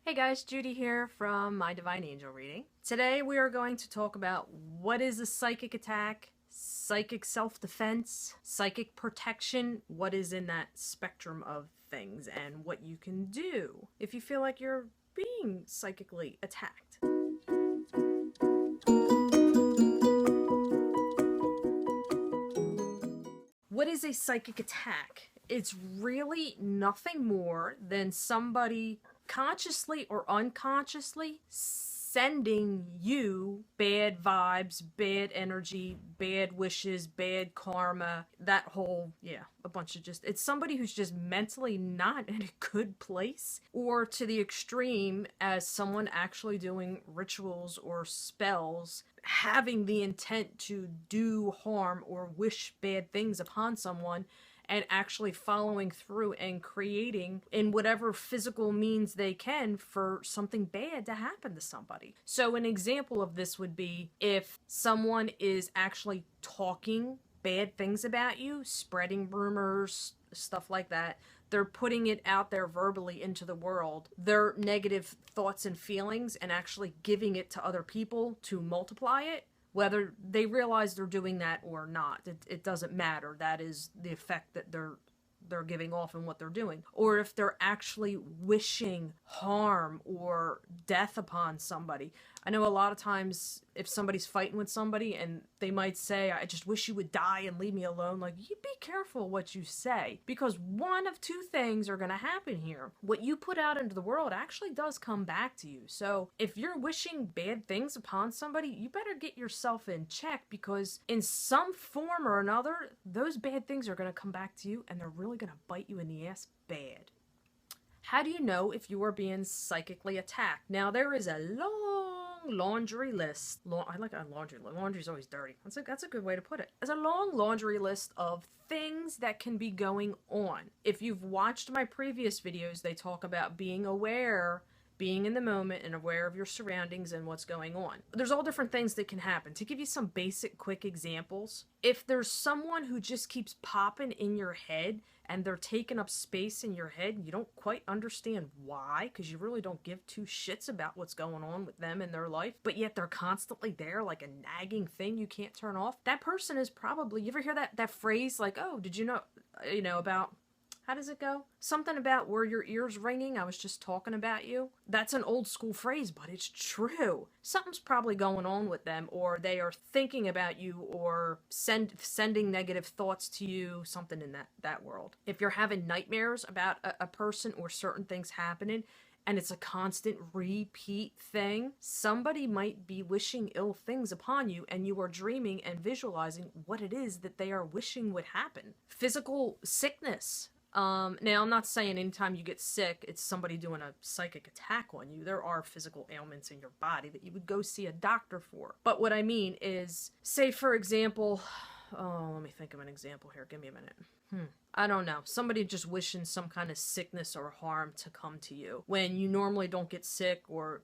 Hey guys, Judy here from My Divine Angel Reading. Today we are going to talk about what is a psychic attack, psychic self-defense, psychic protection, what is in that spectrum of things, and what you can do if you feel like you're being psychically attacked. What is a psychic attack? It's really nothing more than somebody consciously or unconsciously sending you bad vibes, bad energy, bad wishes, bad karma, that whole, a bunch of it's somebody who's just mentally not in a good place, or to the extreme as someone actually doing rituals or spells having the intent to do harm or wish bad things upon someone and actually following through and creating in whatever physical means they can for something bad to happen to somebody. So an example of this would be if someone is actually talking bad things about you, spreading rumors, stuff like that. They're putting it out there verbally into the world, their negative thoughts and feelings, and actually giving it to other people to multiply it. Whether they realize they're doing that or not, it doesn't matter. That is the effect that they're giving off and what they're doing. Or if they're actually wishing harm or death upon somebody. I know a lot of times if somebody's fighting with somebody and they might say, I just wish you would die and leave me alone, like, you be careful what you say, because one of two things are going to happen here. What you put out into the world actually does come back to you. So if you're wishing bad things upon somebody, you better get yourself in check, because in some form or another, those bad things are going to come back to you and they're really going to bite you in the ass bad. How do you know if you are being psychically attacked? Now, there is a long laundry list. I like a laundry list. Laundry's always dirty. That's a good way to put it. There's a long laundry list of things that can be going on. If you've watched my previous videos, they talk about being aware, being in the moment, and aware of your surroundings and what's going on. There's all different things that can happen. To give you some basic quick examples, if there's someone who just keeps popping in your head and they're taking up space in your head and you don't quite understand why, because you really don't give two shits about what's going on with them in their life, but yet they're constantly there like a nagging thing you can't turn off, that person is probably, you ever hear that phrase like, oh, did you know about, how does it go? Something about were your ears ringing? I was just talking about you. That's an old school phrase, but it's true. Something's probably going on with them, or they are thinking about you, or sending negative thoughts to you, something in that world. If you're having nightmares about a person or certain things happening, and it's a constant repeat thing, somebody might be wishing ill things upon you, and you are dreaming and visualizing what it is that they are wishing would happen. Physical sickness. Now, I'm not saying anytime you get sick, it's somebody doing a psychic attack on you. There are physical ailments in your body that you would go see a doctor for. But what I mean is, say for example, let me think of an example here. Give me a minute. I don't know. Somebody just wishing some kind of sickness or harm to come to you when you normally don't get sick, or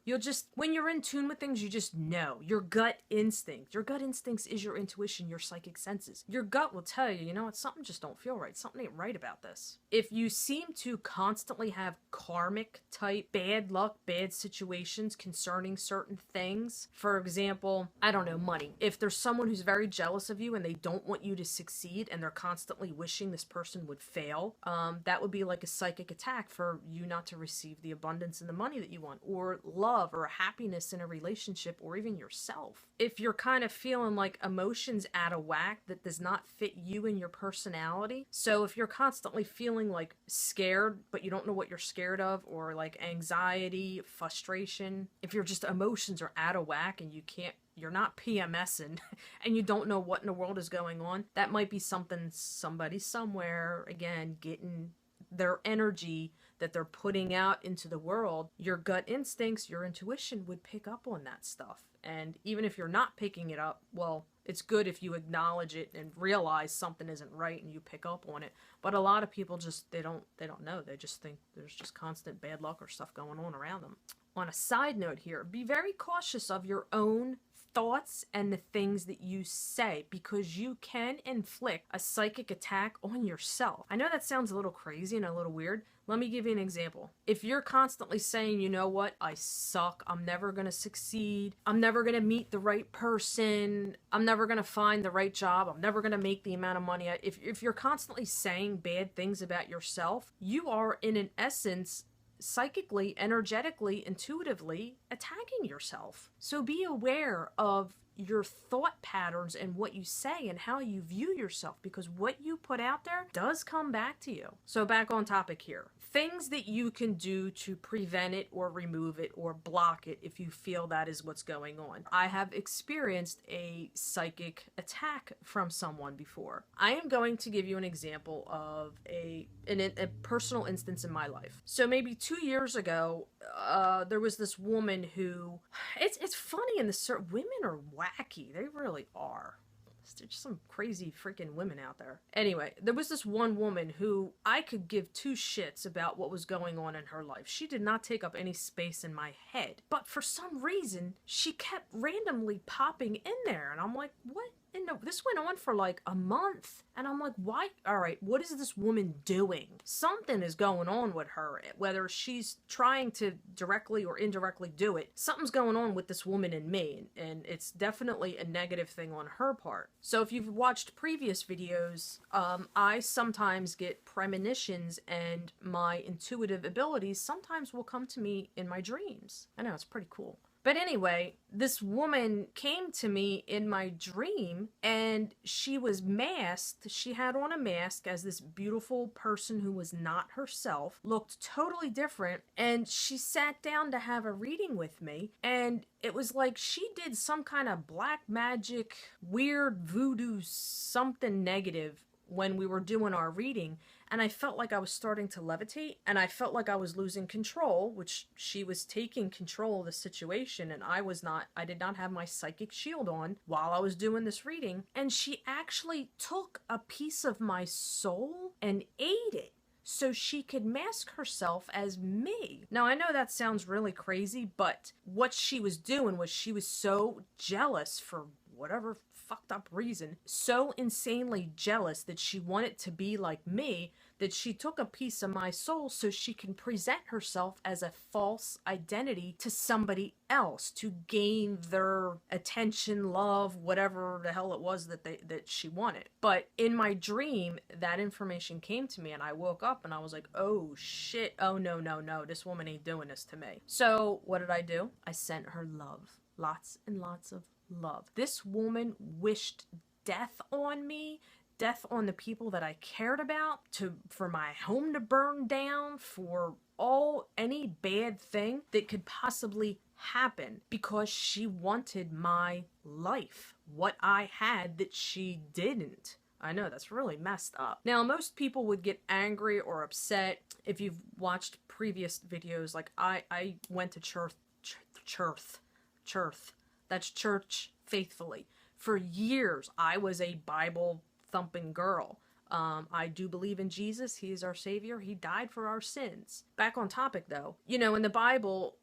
when you're in tune with things, you just know. Your gut instinct. Your gut instincts is your intuition, your psychic senses. Your gut will tell you, you know what, something just don't feel right. Something ain't right about this. If you seem to constantly have karmic type bad luck, bad situations concerning certain things, for example, I don't know, money. If there's someone who's very jealous of you and they don't want you to succeed and they're constantly wishing this person would fail, that would be like a psychic attack for you not to receive the abundance and the money that you want, or love or happiness in a relationship, or even yourself. If you're kind of feeling like emotions out of whack that does not fit you and your personality, so if you're constantly feeling like scared but you don't know what you're scared of, or like anxiety, frustration, if your just emotions are out of whack and you're not PMSing and you don't know what in the world is going on, that might be somebody somewhere, again, getting their energy that they're putting out into the world. Your gut instincts, your intuition would pick up on that stuff. And even if you're not picking it up, well, it's good if you acknowledge it and realize something isn't right and you pick up on it. But a lot of people just, they don't know. They just think there's just constant bad luck or stuff going on around them. On a side note here, be very cautious of your own thoughts and the things that you say, because you can inflict a psychic attack on yourself. I know that sounds a little crazy and a little weird. Let me give you an example. If you're constantly saying, you know what, I suck, I'm never gonna succeed, I'm never gonna meet the right person, I'm never gonna find the right job, I'm never gonna make the amount of money. If you're constantly saying bad things about yourself, you are in an essence psychically, energetically, intuitively attacking yourself. So be aware of your thought patterns and what you say and how you view yourself, because what you put out there does come back to you. So back on topic here. Things that you can do to prevent it or remove it or block it if you feel that is what's going on. I have experienced a psychic attack from someone before. I am going to give you an example of a personal instance in my life. So maybe 2 years ago, there was this woman who, it's funny in the women are wacky. They really are. There's just some crazy freaking women out there. Anyway, there was this one woman who I could give two shits about what was going on in her life. She did not take up any space in my head. But for some reason, she kept randomly popping in there. And I'm like, what? And no, this went on for like a month. And I'm like, why? All right, what is this woman doing? Something is going on with her. Whether she's trying to directly or indirectly do it, something's going on with this woman and me. And it's definitely a negative thing on her part. So if you've watched previous videos, I sometimes get premonitions, and my intuitive abilities sometimes will come to me in my dreams. I know, it's pretty cool. But anyway, this woman came to me in my dream, and she was masked. She had on a mask as this beautiful person who was not herself, looked totally different, and she sat down to have a reading with me, and it was like she did some kind of black magic, weird voodoo, something negative when we were doing our reading. And I felt like I was starting to levitate, and I felt like I was losing control, which she was taking control of the situation, and I was not. I did not have my psychic shield on while I was doing this reading, and she actually took a piece of my soul and ate it so she could mask herself as me. Now, I know that sounds really crazy, but what she was doing was she was so jealous for whatever fucked up reason, so insanely jealous that she wanted to be like me, that she took a piece of my soul so she can present herself as a false identity to somebody else to gain their attention, love, whatever the hell it was that she wanted. But in my dream, that information came to me, and I woke up and I was like, oh shit, oh no, this woman ain't doing this to me. So what did I do? I sent her love. Lots and lots of love. This woman wished death on me, death on the people that I cared about, for my home to burn down, for any bad thing that could possibly happen, because she wanted my life, what I had that she didn't. I know, that's really messed up. Now, most people would get angry or upset if you've watched previous videos. Like, I went to church. That's church faithfully. For years, I was a Bible-thumping girl. I do believe in Jesus. He is our Savior. He died for our sins. Back on topic, though. You know, in the Bible,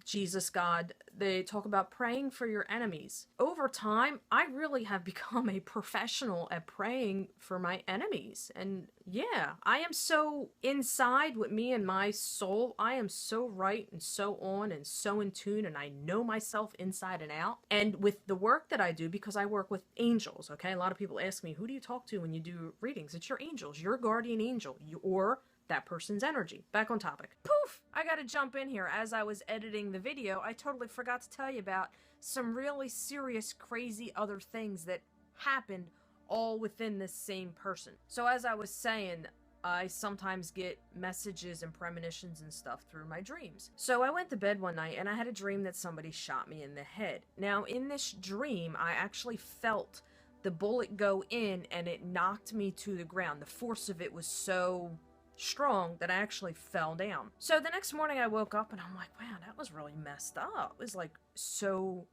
Jesus, God, they talk about praying for your enemies. Over time, I really have become a professional at praying for my enemies. And yeah, I am so inside with me and my soul. I am so right and so on and so in tune, and I know myself inside and out. And with the work that I do, because I work with angels, okay? A lot of people ask me, who do you talk to when you do readings? It's your angels, your guardian angel, or that person's energy. Back on topic. Poof! I gotta jump in here. As I was editing the video, I totally forgot to tell you about some really serious, crazy other things that happened all within this same person. So as I was saying, I sometimes get messages and premonitions and stuff through my dreams. So I went to bed one night and I had a dream that somebody shot me in the head. Now in this dream, I actually felt the bullet go in and it knocked me to the ground. The force of it was so strong that I actually fell down. So the next morning I woke up and I'm like, wow, that was really messed up. It was like so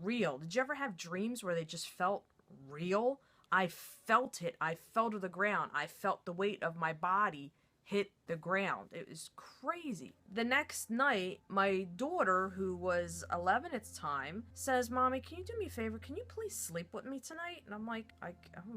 real. Did you ever have dreams where they just felt real? I felt it. I fell to the ground. I felt the weight of my body hit the ground. It was crazy. The next night, my daughter, who was 11 at the time, says, Mommy, can you do me a favor? Can you please sleep with me tonight? And I'm like,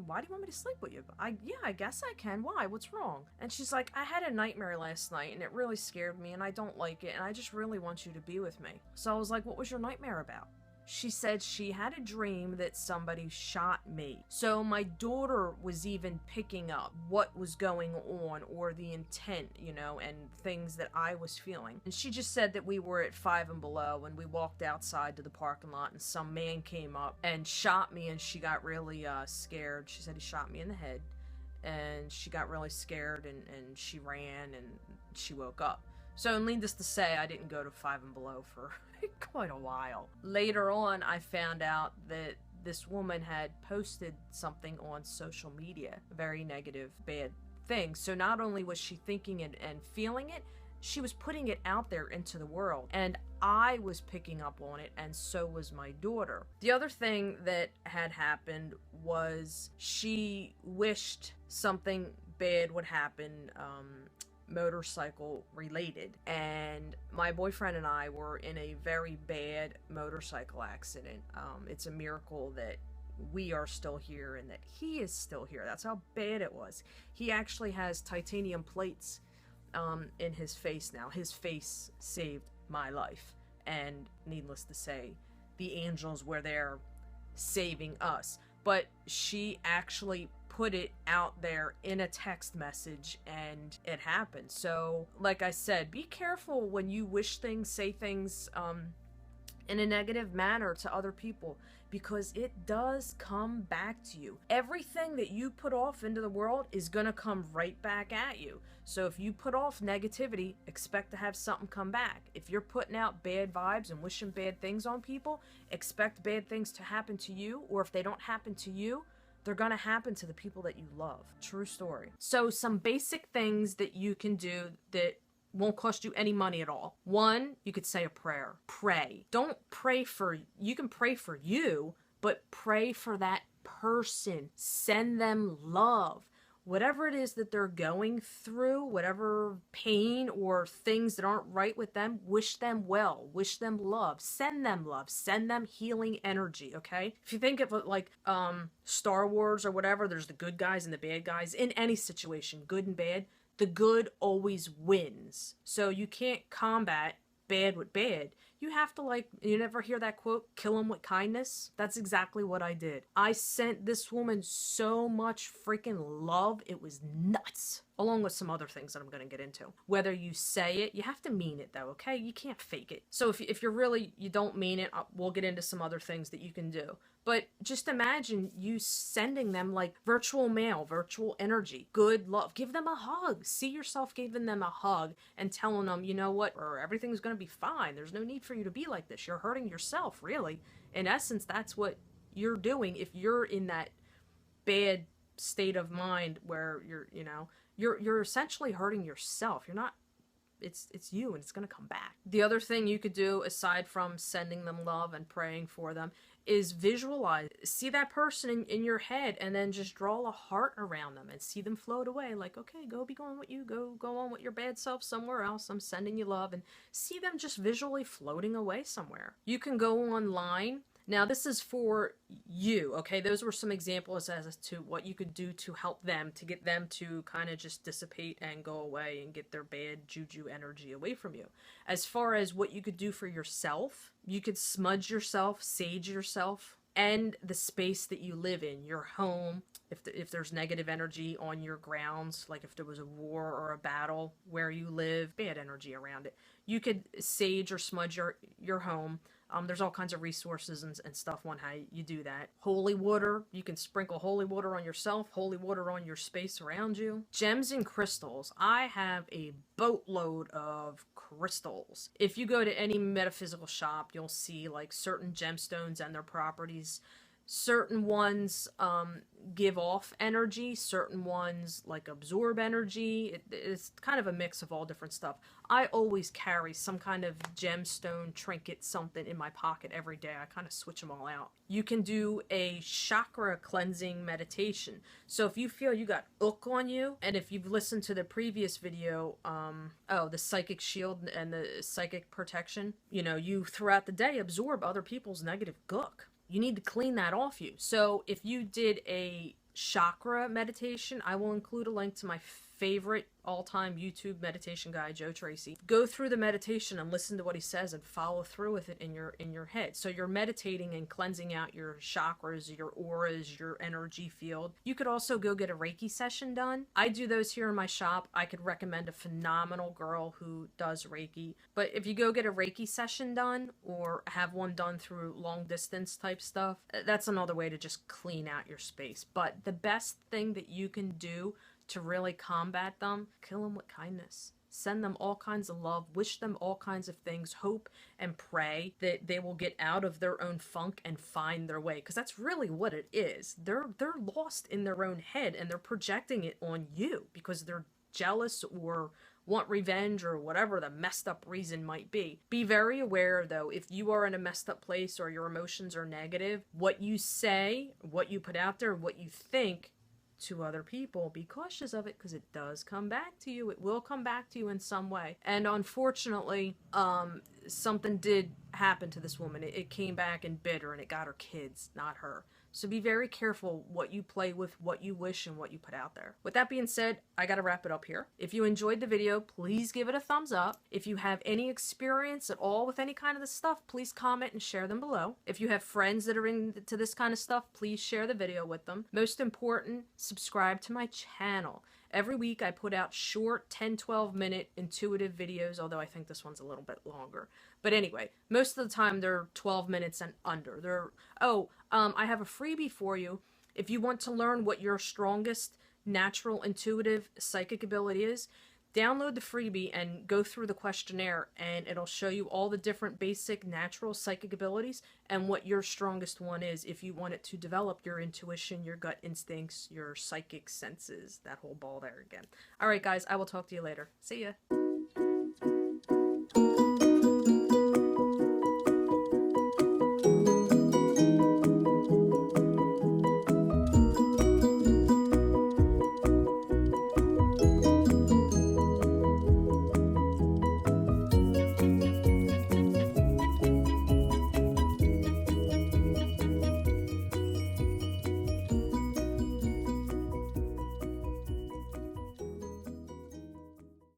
why do you want me to sleep with you? Yeah, I guess I can. Why? What's wrong? And she's like, I had a nightmare last night and it really scared me and I don't like it and I just really want you to be with me. So I was like, what was your nightmare about? She said she had a dream that somebody shot me. So my daughter was even picking up what was going on or the intent, you know, and things that I was feeling. And she just said that we were at Five and Below and we walked outside to the parking lot and some man came up and shot me and she got really scared. She said he shot me in the head and she got really scared and she ran and she woke up. So needless to say, I didn't go to Five and Below for quite a while. Later on, I found out that this woman had posted something on social media, a very negative, bad thing. So not only was she thinking it and feeling it, she was putting it out there into the world. And I was picking up on it, and so was my daughter. The other thing that had happened was she wished something bad would happen, motorcycle related, and my boyfriend and I were in a very bad motorcycle accident. It's a miracle that we are still here and that he is still here. That's how bad it was. He actually has titanium plates in his face now. His face saved my life, and needless to say, the angels were there saving us. But she actually put it out there in a text message and it happened. So like I said, be careful when you wish things, say things in a negative manner to other people, because it does come back to you. Everything that you put off into the world is gonna come right back at you. So if you put off negativity, expect to have something come back. If you're putting out bad vibes and wishing bad things on people, expect bad things to happen to you, or if they don't happen to you, they're gonna happen to the people that you love. True story. So some basic things that you can do that won't cost you any money at all. One, you could say a prayer. Pray. Don't pray for, you can pray for you, but pray for that person. Send them love. Whatever it is that they're going through, whatever pain or things that aren't right with them, wish them well, wish them love, send them healing energy, okay? If you think of it like Star Wars or whatever, there's the good guys and the bad guys. In any situation, good and bad, the good always wins. So you can't combat bad with bad. You have to, like, you never hear that quote, kill them with kindness? That's exactly what I did. I sent this woman so much freaking love, it was nuts. Along with some other things that I'm going to get into. Whether you say it, you have to mean it though, okay? You can't fake it. So if you're really, you don't mean it, we'll get into some other things that you can do. But just imagine you sending them like virtual mail, virtual energy, good love. Give them a hug. See yourself giving them a hug and telling them, you know what, or everything's going to be fine. There's no need for you to be like this. You're hurting yourself, really. In essence, that's what you're doing if you're in that bad state of mind where you're essentially hurting yourself. You're not, it's you, and it's going to come back. The other thing you could do, aside from sending them love and praying for them, is visualize. See that person in your head and then just draw a heart around them and see them float away. Like, okay, go be going with you. Go on with your bad self somewhere else. I'm sending you love. And see them just visually floating away somewhere. You can go online. Now, this is for you, okay? Those were some examples as to what you could do to help them, to get them to kind of just dissipate and go away and get their bad juju energy away from you. As far as what you could do for yourself, you could smudge yourself, sage yourself, and the space that you live in, your home. If there's negative energy on your grounds, like if there was a war or a battle where you live, bad energy around it, you could sage or smudge your home. There's all kinds of resources and stuff on how you do that. Holy water, you can sprinkle holy water on yourself, holy water on your space around you. Gems and crystals. I have a boatload of crystals. If you go to any metaphysical shop, you'll see like certain gemstones and their properties. Certain ones give off energy, certain ones like absorb energy. It's kind of a mix of all different stuff. I always carry some kind of gemstone, trinket, something in my pocket every day. I kind of switch them all out. You can do a chakra cleansing meditation. So if you feel you got ook on you, and if you've listened to the previous video, the psychic shield and the psychic protection, you know, you throughout the day absorb other people's negative gook. You need to clean that off you. So if you did a chakra meditation, I will include a link to my favorite all-time YouTube meditation guy, Joe Tracy. Go through the meditation and listen to what he says and follow through with it in your head. So you're meditating and cleansing out your chakras, your auras, your energy field. You could also go get a Reiki session done. I do those here in my shop. I could recommend a phenomenal girl who does Reiki. But if you go get a Reiki session done or have one done through long distance type stuff, that's another way to just clean out your space. But the best thing that you can do to really combat them, kill them with kindness. Send them all kinds of love, wish them all kinds of things, hope and pray that they will get out of their own funk and find their way. Because that's really what it is. They're lost in their own head and they're projecting it on you because they're jealous or want revenge or whatever the messed up reason might be. Be very aware though, if you are in a messed up place or your emotions are negative, what you say, what you put out there, what you think to other people, be cautious of it because it does come back to you. It will come back to you in some way. And unfortunately, something did happen to this woman. It came back and bit her and it got her kids, not her. So be very careful what you play with, what you wish, and what you put out there. With that being said, I gotta wrap it up here. If you enjoyed the video, please give it a thumbs up. If you have any experience at all with any kind of this stuff, please comment and share them below. If you have friends that are into this kind of stuff, please share the video with them. Most important, subscribe to my channel. Every week I put out short 10-12 minute intuitive videos, although I think this one's a little bit longer. But anyway, most of the time they're 12 minutes and under. I have a freebie for you. If you want to learn what your strongest natural intuitive psychic ability is, download the freebie and go through the questionnaire and it'll show you all the different basic natural psychic abilities and what your strongest one is if you want it to develop your intuition, your gut instincts, your psychic senses, that whole ball there again. Alright guys, I will talk to you later. See ya.